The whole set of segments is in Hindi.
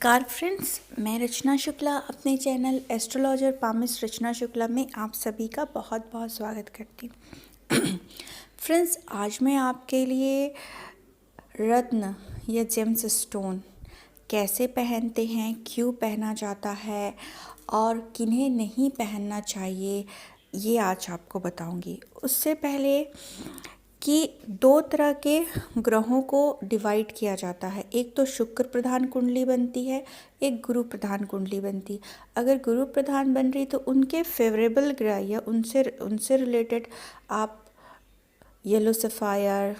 नमस्कार फ्रेंड्स, मैं रचना शुक्ला अपने चैनल एस्ट्रोलॉजर पामिस रचना शुक्ला में आप सभी का बहुत बहुत स्वागत करती हूँ। फ्रेंड्स, आज मैं आपके लिए रत्न या जेम्स स्टोन कैसे पहनते हैं, क्यों पहना जाता है और किन्हें नहीं पहनना चाहिए, ये आज आपको बताऊंगी। उससे पहले कि दो तरह के ग्रहों को डिवाइड किया जाता है। एक तो शुक्र प्रधान कुंडली बनती है, एक गुरु प्रधान कुंडली बनती है। अगर गुरु प्रधान बन रही तो उनके फेवरेबल ग्रह या उनसे रिलेटेड आप yellow sapphire,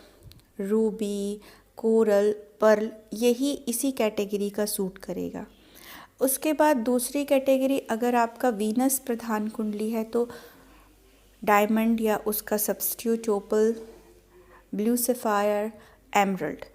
ruby, coral, pearl, यही इसी कैटेगरी का सूट करेगा। उसके बाद दूसरी कैटेगरी, अगर आपका वीनस प्रधान कुंडली है तो डायमंड या उसका सब्स्टिट्यूट ओपल, ब्लू सफ़ायर, एमरल्ड।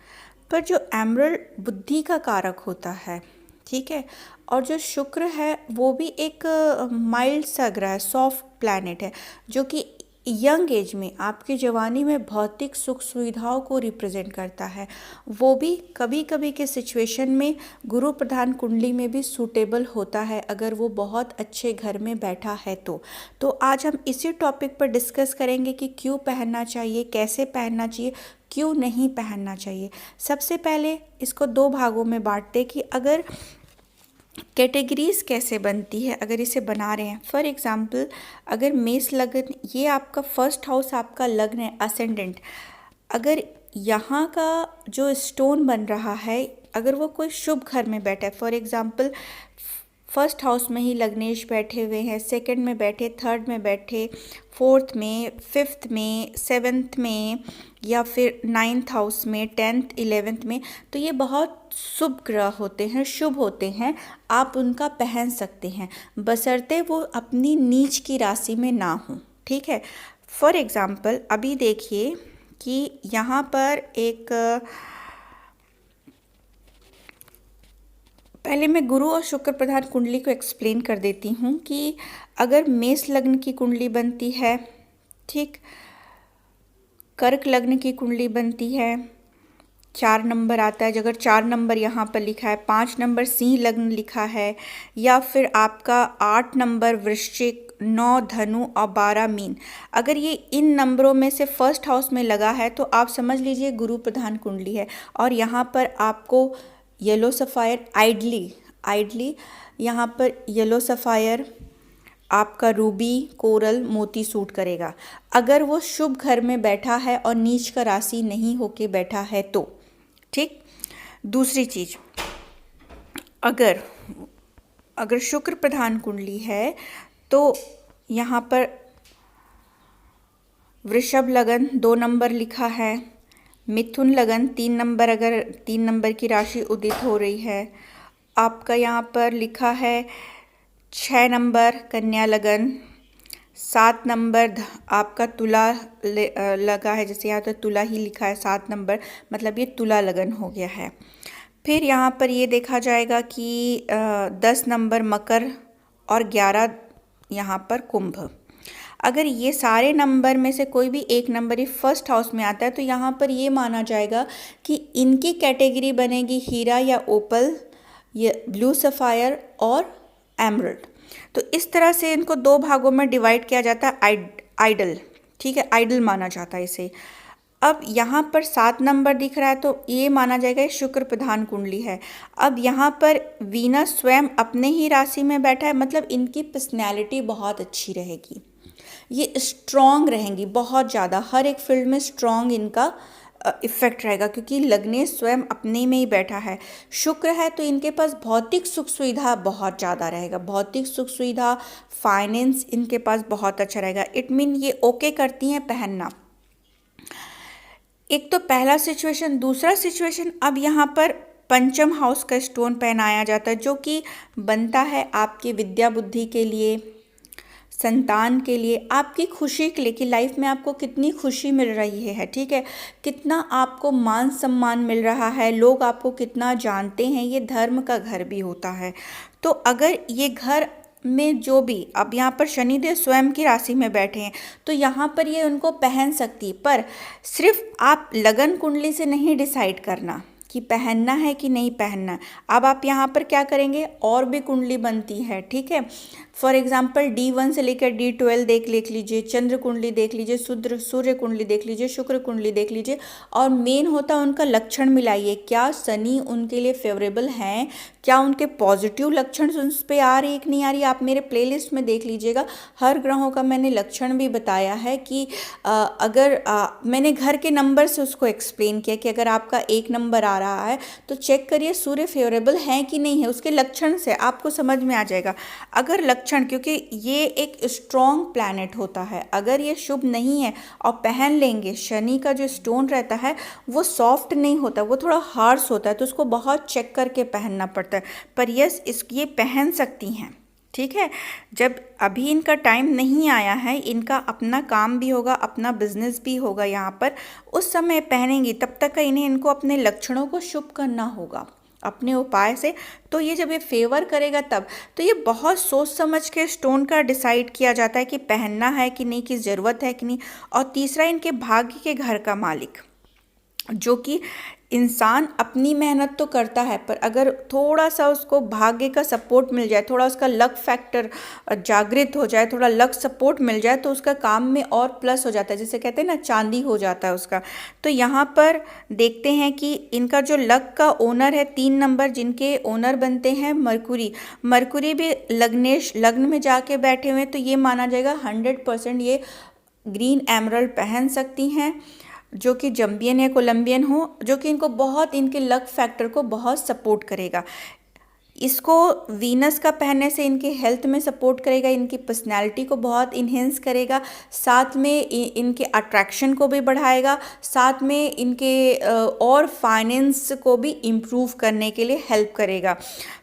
पर जो एमरल्ड बुद्धि का कारक होता है, ठीक है, और जो शुक्र है वो भी एक माइल्ड सा ग्रह, सॉफ्ट प्लैनेट है, जो कि यंग एज में, आपकी जवानी में भौतिक सुख सुविधाओं को रिप्रेजेंट करता है। वो भी कभी कभी के सिचुएशन में गुरु प्रधान कुंडली में भी सूटेबल होता है, अगर वो बहुत अच्छे घर में बैठा है तो आज हम इसी टॉपिक पर डिस्कस करेंगे कि क्यों पहनना चाहिए, कैसे पहनना चाहिए, क्यों नहीं पहनना चाहिए। सबसे पहले इसको दो भागों में बांटते कि अगर कैटेगरीज कैसे बनती है, अगर इसे बना रहे हैं। फॉर एग्जांपल, अगर मेष लग्न, ये आपका फर्स्ट हाउस आपका लग्न है, असेंडेंट, अगर यहाँ का जो स्टोन बन रहा है, अगर वो कोई शुभ घर में बैठा है, फॉर एग्जांपल फर्स्ट हाउस में ही लग्नेश बैठे हुए हैं, सेकंड में बैठे, थर्ड में बैठे, फोर्थ में, फिफ्थ में, सेवेंथ में, या फिर नाइन्थ हाउस में, 10th 11th में, तो ये बहुत शुभ ग्रह होते हैं, शुभ होते हैं। आप उनका पहन सकते हैं बशर्ते वो अपनी नीच की राशि में ना हो, ठीक है। फॉर एग्जांपल, अभी देखिए कि यहाँ पर एक, पहले मैं गुरु और शुक्र प्रधान कुंडली को एक्सप्लेन कर देती हूँ कि अगर मेष लग्न की कुंडली बनती है, ठीक, कर्क लग्न की कुंडली बनती है, 4 नंबर आता है, अगर 4 नंबर यहाँ पर लिखा है, 5 नंबर सिंह लग्न लिखा है, या फिर आपका 8 नंबर वृश्चिक, 9 धनु और 12 मीन, अगर ये इन नंबरों में से फर्स्ट हाउस में लगा है तो आप समझ लीजिए गुरु प्रधान कुंडली है। और यहाँ पर आपको येलो सफ़ायर, आइडली यहाँ पर येलो सफ़ायर, आपका रूबी, कोरल, मोती सूट करेगा, अगर वो शुभ घर में बैठा है और नीच का राशि नहीं होके बैठा है तो, ठीक। दूसरी चीज, अगर शुक्र प्रधान कुंडली है तो यहाँ पर वृषभ लगन 2 नंबर लिखा है, मिथुन लगन 3 नंबर, अगर 3 नंबर की राशि उदित हो रही है, आपका यहाँ पर लिखा है 6 नंबर कन्या लगन, 7 नंबर आपका तुला लगा है, जैसे यहाँ तो तुला ही लिखा है 7 नंबर, मतलब ये तुला लगन हो गया है। फिर यहाँ पर ये देखा जाएगा कि 10 नंबर मकर और 11 यहाँ पर कुंभ। अगर ये सारे नंबर में से कोई भी एक नंबर ही फर्स्ट हाउस में आता है तो यहाँ पर ये माना जाएगा कि इनकी कैटेगरी बनेगी हीरा या ओपल, या ब्लू सफ़ायर और एमरल्ड। तो इस तरह से इनको दो भागों में डिवाइड किया जाता है, आइडल, ठीक है, आइडल माना जाता है इसे। अब यहाँ पर 7 नंबर दिख रहा है तो ये माना जाएगा शुक्र प्रधान कुंडली है। अब यहाँ पर वीनस स्वयं अपने ही राशि में बैठा है, मतलब इनकी पर्सनैलिटी बहुत अच्छी रहेगी, ये स्ट्रॉन्ग रहेंगी बहुत ज़्यादा, हर एक फील्ड में स्ट्रॉन्ग इनका इफेक्ट रहेगा, क्योंकि लग्नेश स्वयं अपने में ही बैठा है। शुक्र है तो इनके पास भौतिक सुख सुविधा बहुत ज़्यादा रहेगा, भौतिक सुख सुविधा, फाइनेंस इनके पास बहुत अच्छा रहेगा। इट मीन ये ओके करती हैं पहनना। एक तो पहला सिचुएशन। दूसरा सिचुएशन, अब यहाँ पर पंचम हाउस का स्टोन पहनाया जाता है, जो कि बनता है आपकी विद्या बुद्धि के लिए, संतान के लिए, आपकी खुशी के लिए, कि लाइफ में आपको कितनी खुशी मिल रही है, ठीक है, कितना आपको मान सम्मान मिल रहा है, लोग आपको कितना जानते हैं, ये धर्म का घर भी होता है। तो अगर ये घर में जो भी, अब यहाँ पर शनिदेव स्वयं की राशि में बैठे हैं तो यहाँ पर ये उनको पहन सकती, पर सिर्फ आप लगन कुंडली से नहीं डिसाइड करना, कि पहनना है कि नहीं पहनना। अब आप यहाँ पर क्या करेंगे, और भी कुंडली बनती है, ठीक है। फॉर एग्जाम्पल D1 से लेकर D12 देख लीजिए, चंद्र कुंडली देख लीजिए, सूर्य कुंडली देख लीजिए, शुक्र कुंडली देख लीजिए, और मेन होता है उनका लक्षण मिलाइए। क्या शनि उनके लिए फेवरेबल हैं, क्या उनके पॉजिटिव लक्षण उन पर आ रही है कि नहीं आ रही। आप मेरे प्लेलिस्ट में देख लीजिएगा, हर ग्रहों का मैंने लक्षण भी बताया है कि अगर मैंने घर के नंबर से उसको एक्सप्लेन किया कि अगर आपका 1 नंबर आ रहा है तो चेक करिए सूर्य फेवरेबल है कि नहीं है, उसके लक्षण से आपको समझ में आ जाएगा। अगर लक्षण, क्योंकि ये एक स्ट्रॉन्ग प्लैनेट होता है, अगर ये शुभ नहीं है और पहन लेंगे, शनि का जो स्टोन रहता है वो सॉफ्ट नहीं होता, वो थोड़ा हार्श होता है, तो उसको बहुत चेक करके पहनना पड़ता है। पर यस, ये पहन सकती हैं, ठीक है। जब अभी इनका टाइम नहीं आया है, इनका अपना काम भी होगा, अपना बिजनेस भी होगा यहाँ पर, उस समय पहनेंगी, तब तक इनको अपने लक्षणों को शुभ करना होगा अपने उपाय से। तो ये जब ये फेवर करेगा तब, तो ये बहुत सोच समझ के स्टोन का डिसाइड किया जाता है कि पहनना है कि नहीं, कि ज़रूरत है कि नहीं। और तीसरा, इनके भाग्य के घर का मालिक, जो कि इंसान अपनी मेहनत तो करता है, पर अगर थोड़ा सा उसको भाग्य का सपोर्ट मिल जाए, थोड़ा उसका लक फैक्टर जागृत हो जाए, थोड़ा लक सपोर्ट मिल जाए, तो उसका काम में और प्लस हो जाता है, जिसे कहते हैं ना चांदी हो जाता है उसका। तो यहाँ पर देखते हैं कि इनका जो लक का ओनर है 3 नंबर, जिनके ओनर बनते हैं मरकुरी भी लग्न में जाके बैठे हुए हैं, तो ये माना जाएगा 100% ये ग्रीन एमरल्ड पहन सकती हैं, जो कि जम्बियन या कोलंबियन हो, जो कि इनको बहुत, इनके लक फैक्टर को बहुत सपोर्ट करेगा। इसको वीनस का पहनने से इनके हेल्थ में सपोर्ट करेगा, इनकी पर्सनैलिटी को बहुत इन्हेंस करेगा, साथ में इनके अट्रैक्शन को भी बढ़ाएगा, साथ में इनके और फाइनेंस को भी इम्प्रूव करने के लिए हेल्प करेगा।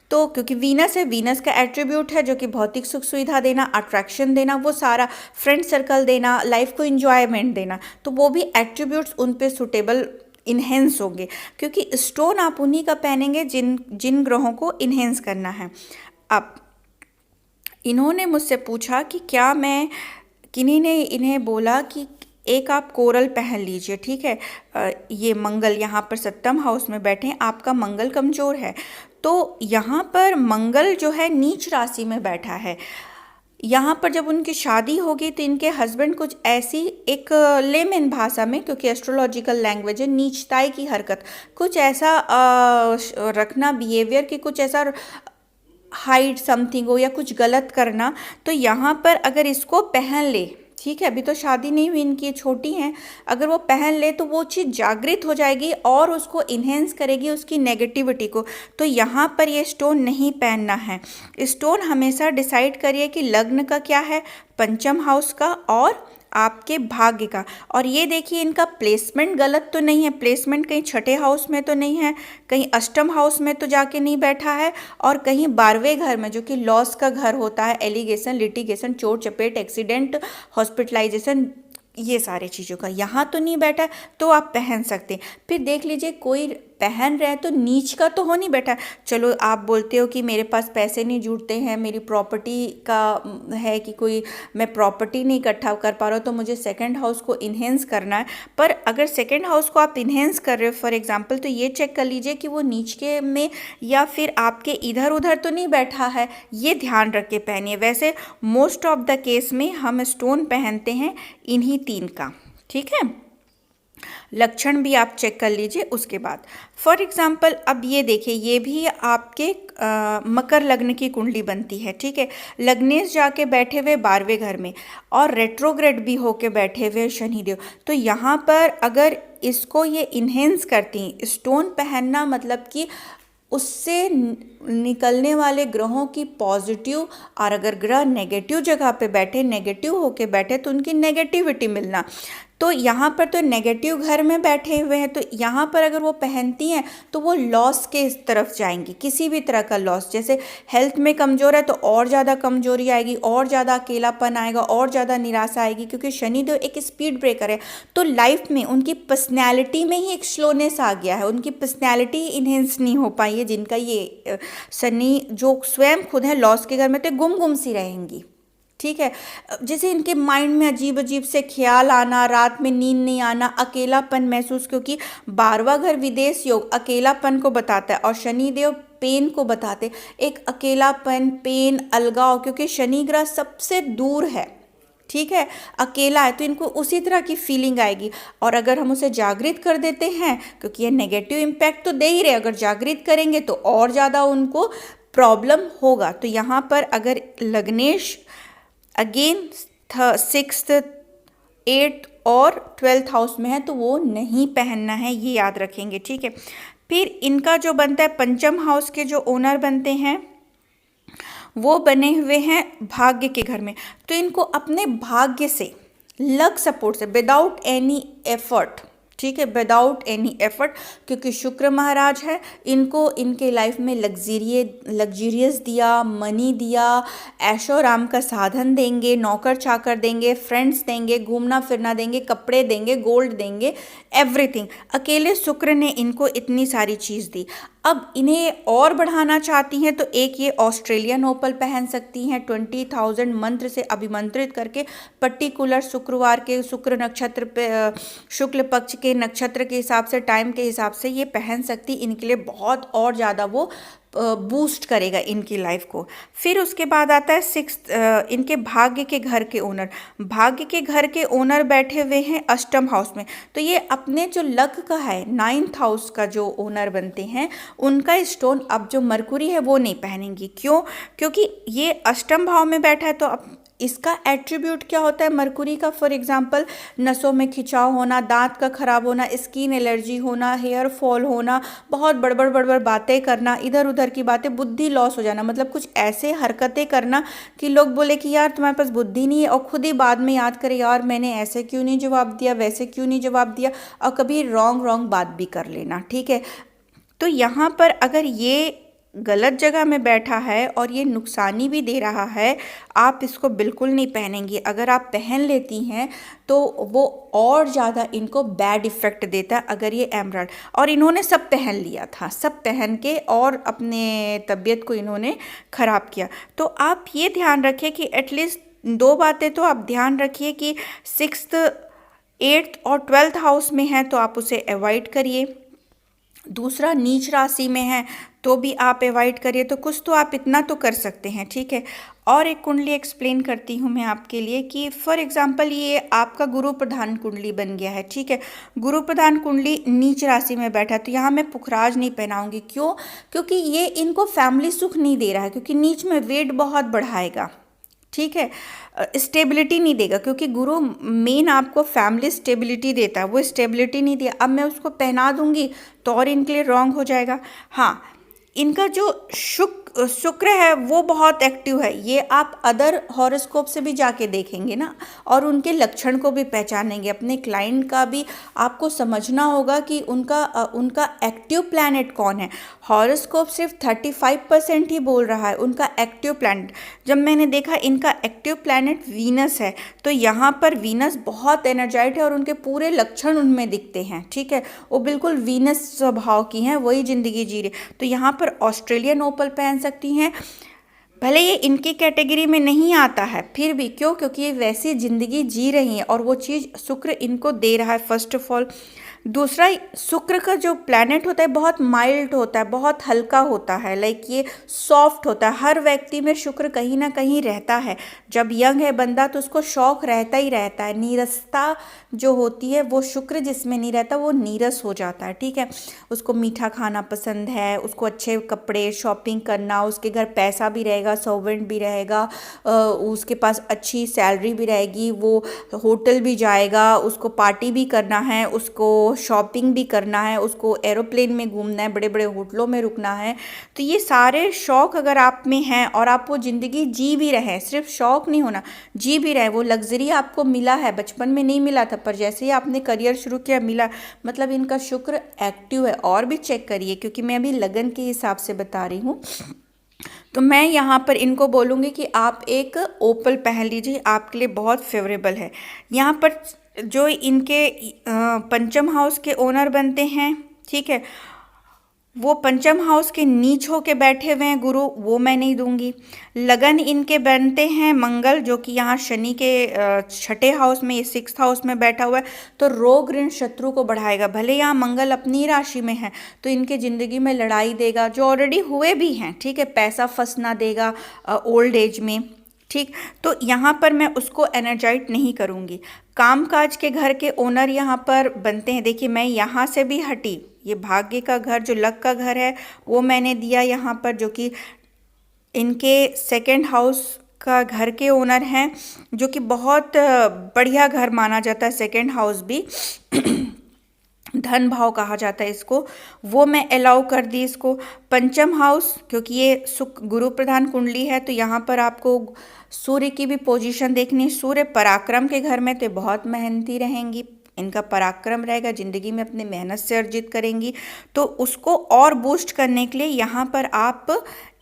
तो क्योंकि वीनस है, वीनस का एट्रीब्यूट है जो कि भौतिक सुख सुविधा देना, अट्रैक्शन देना, वो सारा फ्रेंड सर्कल देना, लाइफ को इंजॉयमेंट देना, तो वो भी एट्रीब्यूट्स उन पे सुटेबल इन्हेंस होंगे, क्योंकि स्टोन आप उन्हीं का पहनेंगे जिन ग्रहों को इन्हेंस करना है। अब इन्होंने मुझसे पूछा कि क्या मैं, किन्हीं ने इन्हें बोला कि एक आप कोरल पहन लीजिए, ठीक है। ये मंगल यहाँ पर 7th हाउस में बैठे हैं, आपका मंगल कमज़ोर है, तो यहाँ पर मंगल जो है नीच राशि में बैठा है। यहाँ पर जब उनकी शादी होगी तो इनके हस्बैंड कुछ ऐसी, एक लेमन भाषा में, क्योंकि एस्ट्रोलॉजिकल लैंग्वेज है, नीचताई की हरकत, कुछ ऐसा रखना बिहेवियर की, कुछ ऐसा हाइड समथिंग हो या कुछ गलत करना। तो यहाँ पर अगर इसको पहन ले, ठीक है, अभी तो शादी नहीं हुई इनकी, छोटी हैं, अगर वो पहन ले तो वो चीज़ जागृत हो जाएगी और उसको इन्हेंस करेगी उसकी नेगेटिविटी को। तो यहाँ पर ये स्टोन नहीं पहनना है। स्टोन हमेशा डिसाइड करिए कि लग्न का क्या है, 5th हाउस का और आपके भाग्य का। और ये देखिए इनका प्लेसमेंट गलत तो नहीं है, प्लेसमेंट कहीं 6ठे हाउस में तो नहीं है, कहीं 8th हाउस में तो जाके नहीं बैठा है, और कहीं 12वें घर में, जो कि लॉस का घर होता है, एलिगेशन, लिटिगेशन, चोट चपेट, एक्सीडेंट, हॉस्पिटलाइजेशन, ये सारे चीज़ों का यहाँ तो नहीं बैठा है, तो आप पहन सकते हैं। फिर देख लीजिए कोई पहन रहे हैं तो नीच का तो हो नहीं बैठा। चलो आप बोलते हो कि मेरे पास पैसे नहीं जुड़ते हैं, मेरी प्रॉपर्टी का है कि कोई, मैं प्रॉपर्टी नहीं इकट्ठा कर पा रहा हूँ, तो मुझे 2nd हाउस को इन्हेंस करना है। पर अगर 2nd हाउस को आप इन्हेंस कर रहे हो फॉर एग्जांपल, तो ये चेक कर लीजिए कि वो नीच के में या फिर आपके इधर उधर तो नहीं बैठा है, ये ध्यान रख के पहनिए। वैसे मोस्ट ऑफ द केस में हम स्टोन पहनते हैं इन्हीं 3 का, ठीक है। लक्षण भी आप चेक कर लीजिए उसके बाद। फॉर एग्जाम्पल अब ये देखिए, ये भी आपके मकर लग्न की कुंडली बनती है, ठीक है। लग्नेश जाके बैठे हुए 12वें घर में और रेट्रोग्रेड भी होके बैठे हुए शनिदेव। तो यहाँ पर अगर इसको ये इन्हेंस करती हैं, स्टोन पहनना मतलब कि उससे निकलने वाले ग्रहों की पॉजिटिव, और अगर ग्रह नेगेटिव जगह पे बैठे, नेगेटिव होके बैठे, तो उनकी नेगेटिविटी मिलना। तो यहाँ पर तो नेगेटिव घर में बैठे हुए हैं, तो यहाँ पर अगर वो पहनती हैं तो वो लॉस के तरफ जाएंगी, किसी भी तरह का लॉस। जैसे हेल्थ में कमज़ोर है तो और ज़्यादा कमजोरी आएगी, और ज़्यादा अकेलापन आएगा, और ज़्यादा निराशा आएगी, क्योंकि शनिदेव एक स्पीड ब्रेकर है। तो लाइफ में उनकी पर्सनैलिटी में ही एक स्लोनेस आ गया है, उनकी पर्सनैलिटी इन्हेंस नहीं हो पाई है, जिनका ये शनि जो स्वयं खुद है लॉस के घर में, तो गुम सी रहेंगी, ठीक है। जैसे इनके माइंड में अजीब अजीब से ख्याल आना, रात में नींद नहीं आना, अकेलापन महसूस, क्योंकि 12वां घर विदेश योग अकेलापन को बताता है और शनिदेव पेन को बताते, एक अकेलापन, पेन, अलगाव, क्योंकि शनि ग्रह सबसे दूर है, ठीक है, अकेला है, तो इनको उसी तरह की फीलिंग आएगी। और अगर हम उसे जागृत कर देते हैं, क्योंकि ये नेगेटिव इम्पैक्ट तो दे ही रहे, अगर जागृत करेंगे तो और ज़्यादा उनको प्रॉब्लम होगा। तो यहाँ पर अगर लग्नेश अगेन 6th 8th और 12th हाउस में है तो वो नहीं पहनना है, ये याद रखेंगे, ठीक है। फिर इनका जो बनता है पंचम हाउस के जो ओनर बनते हैं वो बने हुए हैं भाग्य के घर में, तो इनको अपने भाग्य से, लक सपोर्ट से, विदाउट एनी एफर्ट, ठीक है, विदाउट एनी एफर्ट, क्योंकि शुक्र महाराज है, इनको इनके लाइफ में लग्जीरियस दिया, मनी दिया, ऐशो आराम का साधन देंगे, नौकर चाकर देंगे, फ्रेंड्स देंगे, घूमना फिरना देंगे, कपड़े देंगे, गोल्ड देंगे, एवरीथिंग। अकेले शुक्र ने इनको इतनी सारी चीज़ दी। अब इन्हें और बढ़ाना चाहती हैं तो एक ये ऑस्ट्रेलियन ओपल पहन सकती हैं, 20,000 मंत्र से अभिमंत्रित करके, पर्टिकुलर शुक्रवार के शुक्र नक्षत्र पे, शुक्ल पक्ष के नक्षत्र के हिसाब से, टाइम के हिसाब से ये पहन सकती, इनके लिए बहुत और ज़्यादा वो बूस्ट करेगा इनकी लाइफ को। फिर उसके बाद आता है 6th, इनके भाग्य के घर के ओनर, भाग्य के घर के ओनर बैठे हुए हैं अष्टम हाउस में, तो ये अपने जो लक का है 9th हाउस का जो ओनर बनते हैं, उनका स्टोन अब जो मरकुरी है वो नहीं पहनेंगी। क्यों? क्योंकि ये अष्टम भाव में बैठा है, तो अब इसका एट्रीब्यूट क्या होता है मरकुरी का? फॉर एग्जांपल नसों में खिंचाव होना, दांत का खराब होना, स्किन एलर्जी होना, हेयर फॉल होना, बहुत बड़बड़ बातें करना, इधर उधर की बातें, बुद्धि लॉस हो जाना, मतलब कुछ ऐसे हरकतें करना कि लोग बोले कि यार तुम्हारे पास बुद्धि नहीं है, और खुद ही बाद में याद करे यार मैंने ऐसे क्यों नहीं जवाब दिया, वैसे क्यों नहीं जवाब दिया, और कभी रॉन्ग बात भी कर लेना, ठीक है। तो यहाँ पर अगर ये गलत जगह में बैठा है और ये नुकसानी भी दे रहा है, आप इसको बिल्कुल नहीं पहनेंगी। अगर आप पहन लेती हैं तो वो और ज़्यादा इनको बैड इफ़ेक्ट देता है। अगर ये एमराल्ड, और इन्होंने सब पहन लिया था, सब पहन के और अपने तबीयत को इन्होंने ख़राब किया। तो आप ये ध्यान रखिए कि एटलीस्ट 2 बातें तो आप ध्यान रखिए कि 6th 8th और 12th हाउस में है तो आप उसे अवॉइड करिए। दूसरा, नीच राशि में है तो भी आप अवॉइड करिए। तो कुछ तो आप इतना तो कर सकते हैं, ठीक है। और एक कुंडली एक्सप्लेन करती हूँ मैं आपके लिए कि फॉर एग्जांपल ये आपका गुरु प्रधान कुंडली बन गया है, ठीक है। गुरु प्रधान कुंडली नीच राशि में बैठा है, तो यहाँ मैं पुखराज नहीं पहनाऊंगी। क्यों? क्योंकि ये इनको फैमिली सुख नहीं दे रहा है, क्योंकि नीच में वेट बहुत बढ़ाएगा, ठीक है, स्टेबिलिटी नहीं देगा, क्योंकि गुरु मेन आपको फैमिली स्टेबिलिटी देता है, वो स्टेबिलिटी नहीं दिया। अब मैं उसको पहना दूंगी तो और इनके लिए रॉन्ग हो जाएगा। हाँ, इनका जो शुक्र है वो बहुत एक्टिव है, ये आप अदर हॉरोस्कोप से भी जाके देखेंगे ना, और उनके लक्षण को भी पहचानेंगे। अपने क्लाइंट का भी आपको समझना होगा कि उनका एक्टिव प्लैनेट कौन है। हॉरोस्कोप सिर्फ 35% ही बोल रहा है उनका एक्टिव प्लैनेट। जब मैंने देखा इनका एक्टिव प्लैनेट वीनस है, तो यहाँ पर वीनस बहुत एनर्जाइट है और उनके पूरे लक्षण उनमें दिखते हैं, ठीक है। वो बिल्कुल वीनस स्वभाव की हैं, वही ज़िंदगी जी रहे। तो यहाँ पर ऑस्ट्रेलियन ओपल पहन सकती हैं, भले ये इनकी कैटेगरी में नहीं आता है, फिर भी क्यों? क्योंकि ये वैसी ज़िंदगी जी रही हैं और वो चीज़ शुक्र इनको दे रहा है, फर्स्ट ऑफ ऑल। दूसरा, शुक्र का जो प्लैनेट होता है बहुत माइल्ड होता है, बहुत हल्का होता है, लाइक ये सॉफ्ट होता है। हर व्यक्ति में शुक्र कहीं ना कहीं रहता है। जब यंग है बंदा तो उसको शौक रहता ही रहता है। नीरसता जो होती है वो शुक्र जिसमें नहीं रहता वो नीरस हो जाता है, ठीक है। उसको मीठा खाना पसंद है, उसको अच्छे कपड़े, शॉपिंग करना, उसके घर पैसा भी रहेगा, सर्वेंट भी रहेगा, उसके पास अच्छी सैलरी भी रहेगी, वो होटल भी जाएगा, उसको पार्टी भी करना है, उसको शॉपिंग भी करना है, उसको एरोप्लेन में घूमना है, बड़े बड़े होटलों में रुकना है। तो ये सारे शौक अगर आप में हैं और आप वो ज़िंदगी जी भी रहे हैं, सिर्फ शौक नहीं होना, जी भी रहे, वो लग्जरी आपको मिला है, बचपन में नहीं मिला था पर जैसे ही आपने करियर शुरू किया मिला, मतलब इनका शुक्र एक्टिव है। और भी चेक करिए, क्योंकि मैं अभी लगन के हिसाब से बता रही हूँ। तो मैं यहाँ पर इनको बोलूँगी कि आप एक ओपल पहन लीजिए, आपके लिए बहुत फेवरेबल है। यहाँ पर जो इनके पंचम हाउस के ओनर बनते हैं, ठीक है, वो पंचम हाउस के नीच होके बैठे हुए हैं गुरु, वो मैं नहीं दूंगी। लगन इनके बनते हैं मंगल, जो कि यहाँ शनि के छठे हाउस में, 6th हाउस में बैठा हुआ है, तो रोग ऋण शत्रु को बढ़ाएगा। भले यहाँ मंगल अपनी राशि में है तो इनके जिंदगी में लड़ाई देगा, जो ऑलरेडी हुए भी हैं, ठीक है, पैसा फंसना देगा ओल्ड एज में, ठीक। तो यहाँ पर मैं उसको एनर्जाइट नहीं करूँगी। कामकाज के घर के ओनर यहाँ पर बनते हैं। देखिए मैं यहाँ से भी हटी, ये भाग्य का घर जो लक का घर है वो मैंने दिया यहाँ पर, जो कि इनके सेकंड हाउस का घर के ओनर हैं, जो कि बहुत बढ़िया घर माना जाता है सेकंड हाउस भी। धन भाव कहा जाता है इसको, वो मैं अलाउ कर दी इसको। पंचम हाउस, क्योंकि ये सुख गुरु प्रधान कुंडली है, तो यहाँ पर आपको सूर्य की भी पोजीशन देखनी। सूर्य पराक्रम के घर में, तो बहुत मेहनती रहेंगी, इनका पराक्रम रहेगा, जिंदगी में अपने मेहनत से अर्जित करेंगी। तो उसको और बूस्ट करने के लिए यहाँ पर आप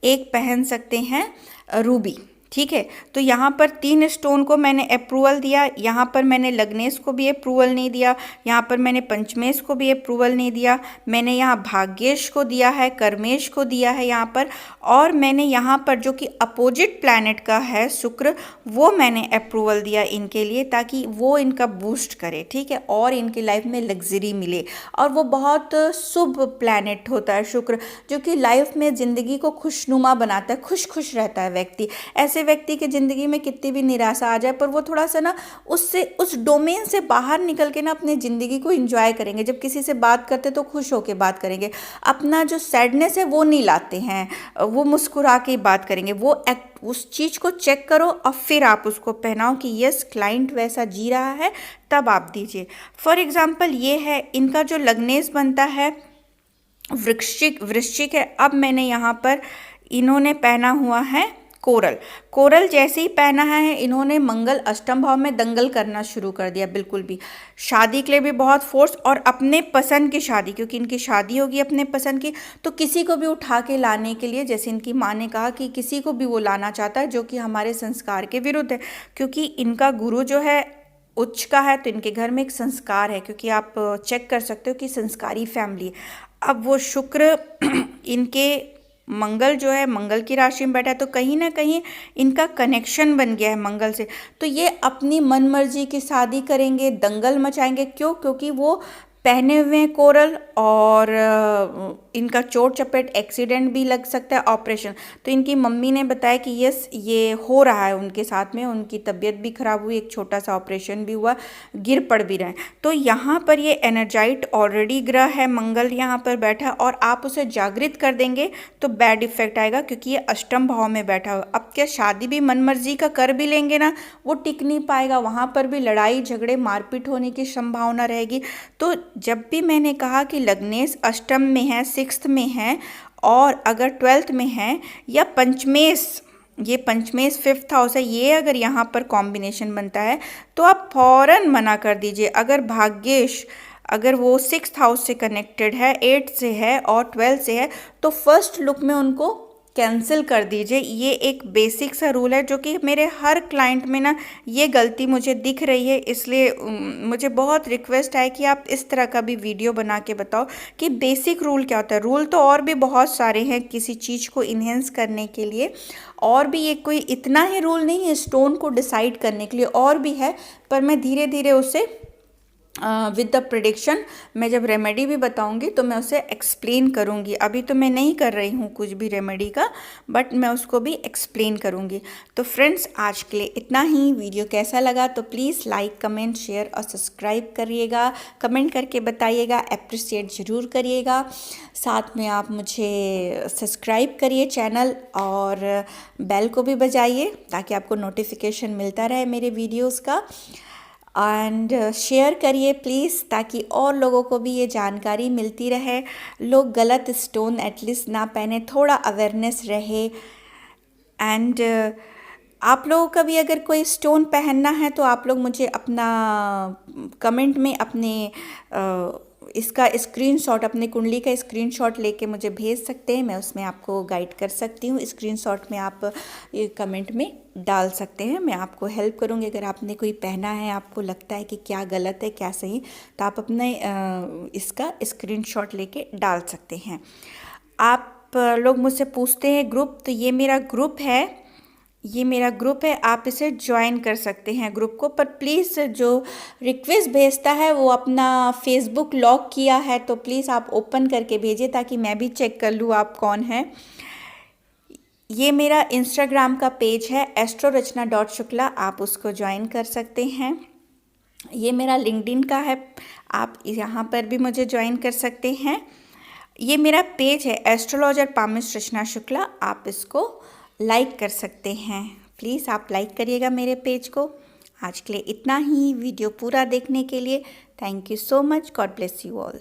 एक पहन सकते हैं रूबी, ठीक है। तो यहाँ पर 3 स्टोन को मैंने अप्रूवल दिया। यहाँ पर मैंने लग्नेश को भी अप्रूवल नहीं दिया, यहाँ पर मैंने पंचमेश को भी अप्रूवल नहीं दिया, मैंने यहाँ भाग्येश को दिया है, कर्मेश को दिया है यहाँ पर, और मैंने यहाँ पर जो कि अपोजिट प्लैनेट का है शुक्र, वो मैंने अप्रूवल दिया इनके लिए, ताकि वो इनका बूस्ट करे, ठीक है, और इनकी लाइफ में लग्जरी मिले। और वो बहुत शुभ प्लैनेट होता है शुक्र, जो कि लाइफ में ज़िंदगी को खुशनुमा बनाता है, खुश खुश रहता है व्यक्ति। ऐसे व्यक्ति की ज़िंदगी में कितनी भी निराशा आ जाए, पर वो थोड़ा सा ना उससे, उस डोमेन से बाहर निकल के ना अपनी ज़िंदगी को एंजॉय करेंगे। जब किसी से बात करते तो खुश होकर बात करेंगे, अपना जो सैडनेस है वो नहीं लाते हैं, वो मुस्कुरा के बात करेंगे। वो उस चीज़ को चेक करो और फिर आप उसको पहनाओ कि यस क्लाइंट वैसा जी रहा है, तब आप दीजिए। फॉर एग्जाम्पल ये है, इनका जो लग्नेश बनता है वृश्चिक है। अब मैंने यहाँ पर इन्होंने पहना हुआ है कोरल जैसे ही पहना है इन्होंने मंगल अष्टम भाव में दंगल करना शुरू कर दिया। बिल्कुल भी शादी के लिए भी बहुत फोर्स, और अपने पसंद की शादी, क्योंकि इनकी शादी होगी अपने पसंद की, तो किसी को भी उठा के लाने के लिए, जैसे इनकी माँ ने कहा कि किसी को भी वो लाना चाहता है जो कि हमारे संस्कार के विरुद्ध है, क्योंकि इनका गुरु जो है उच्च का है, तो इनके घर में एक संस्कार है, क्योंकि आप चेक कर सकते हो कि संस्कारी फैमिली। अब वो शुक्र इनके मंगल जो है मंगल की राशि में बैठा है, तो कहीं ना कहीं इनका कनेक्शन बन गया है मंगल से। तो ये अपनी मन मर्जी की शादी करेंगे, दंगल मचाएंगे। क्यों? क्योंकि वो पहने हुए हैं कोरल, और इनका चोट चपेट एक्सीडेंट भी लग सकता है, ऑपरेशन। तो इनकी मम्मी ने बताया कि यस ये हो रहा है उनके साथ में, उनकी तबीयत भी खराब हुई, एक छोटा सा ऑपरेशन भी हुआ, गिर पड़ भी रहे हैं। तो यहाँ पर ये एनर्जाइट ऑलरेडी ग्रह है मंगल यहाँ पर बैठा, और आप उसे जागृत कर देंगे तो बैड इफेक्ट आएगा, क्योंकि ये अष्टम भाव में बैठा हुआ। अब क्या शादी भी मन मर्जी का कर भी लेंगे ना, वो टिक नहीं पाएगा, वहाँ पर भी लड़ाई झगड़े मारपीट होने की संभावना रहेगी। तो जब भी मैंने कहा कि लग्नेश अष्टम में है, 6th में है, और अगर 12th में है, या पंचमेश, ये पंचमेश 5th हाउस है, ये अगर यहाँ पर कॉम्बिनेशन बनता है तो आप फौरन मना कर दीजिए। अगर भाग्येश अगर वो 6th हाउस से कनेक्टेड है, 8th से है और 12th से है, तो फर्स्ट लुक में उनको कैंसिल कर दीजिए। ये एक बेसिक सा रूल है, जो कि मेरे हर क्लाइंट में ना ये गलती मुझे दिख रही है, इसलिए मुझे बहुत रिक्वेस्ट है कि आप इस तरह का भी वीडियो बना के बताओ कि बेसिक रूल क्या होता है। रूल तो और भी बहुत सारे हैं किसी चीज़ को इन्हेंस करने के लिए, और भी ये कोई इतना ही रूल नहीं है स्टोन को डिसाइड करने के लिए, और भी है, पर मैं धीरे धीरे उसे विद द प्रिडिक्शन, मैं जब रेमेडी भी बताऊंगी तो मैं उसे एक्सप्लेन करूंगी। अभी तो मैं नहीं कर रही हूँ कुछ भी रेमेडी का, बट मैं उसको भी एक्सप्लेन करूंगी। तो फ्रेंड्स आज के लिए इतना ही। वीडियो कैसा लगा तो प्लीज़ लाइक कमेंट शेयर और सब्सक्राइब करिएगा, कमेंट करके बताइएगा, अप्रिशिएट ज़रूर करिएगा। साथ में आप मुझे सब्सक्राइब करिए चैनल, और बेल को भी बजाइए ताकि आपको नोटिफिकेशन मिलता रहे मेरे वीडियोज़ का। एंड शेयर करिए प्लीज़, ताकि और लोगों को भी ये जानकारी मिलती रहे, लोग गलत स्टोन एटलीस्ट ना पहने, थोड़ा अवेयरनेस रहे। एंड आप लोगों का भी अगर कोई स्टोन पहनना है तो आप लोग मुझे अपना कमेंट में अपने इसका स्क्रीनशॉट, अपनी कुंडली का स्क्रीनशॉट लेके मुझे भेज सकते हैं, मैं उसमें आपको गाइड कर सकती हूँ। स्क्रीनशॉट में आप ये कमेंट में डाल सकते हैं, मैं आपको हेल्प करूँगी। अगर आपने कोई पहना है, आपको लगता है कि क्या गलत है क्या सही, तो आप अपने इसका स्क्रीनशॉट लेके डाल सकते हैं। आप लोग मुझसे पूछते हैं ग्रुप, तो ये मेरा ग्रुप है, आप इसे ज्वाइन कर सकते हैं ग्रुप को। पर प्लीज़ जो रिक्वेस्ट भेजता है वो अपना फेसबुक लॉक किया है, तो प्लीज़ आप ओपन करके भेजिए ताकि मैं भी चेक कर लूँ आप कौन है। ये मेरा इंस्टाग्राम का पेज है astrorachna.shukla, आप उसको ज्वाइन कर सकते हैं। ये मेरा लिंक्डइन का है, आप यहाँ पर भी मुझे ज्वाइन कर सकते हैं। ये मेरा पेज है एस्ट्रोलॉजर पामिस रचना शुक्ला, आप इसको लाइक कर सकते हैं। प्लीज़ आप लाइक करिएगा मेरे पेज को। आज के लिए इतना ही। वीडियो पूरा देखने के लिए thank you so much. God bless you all.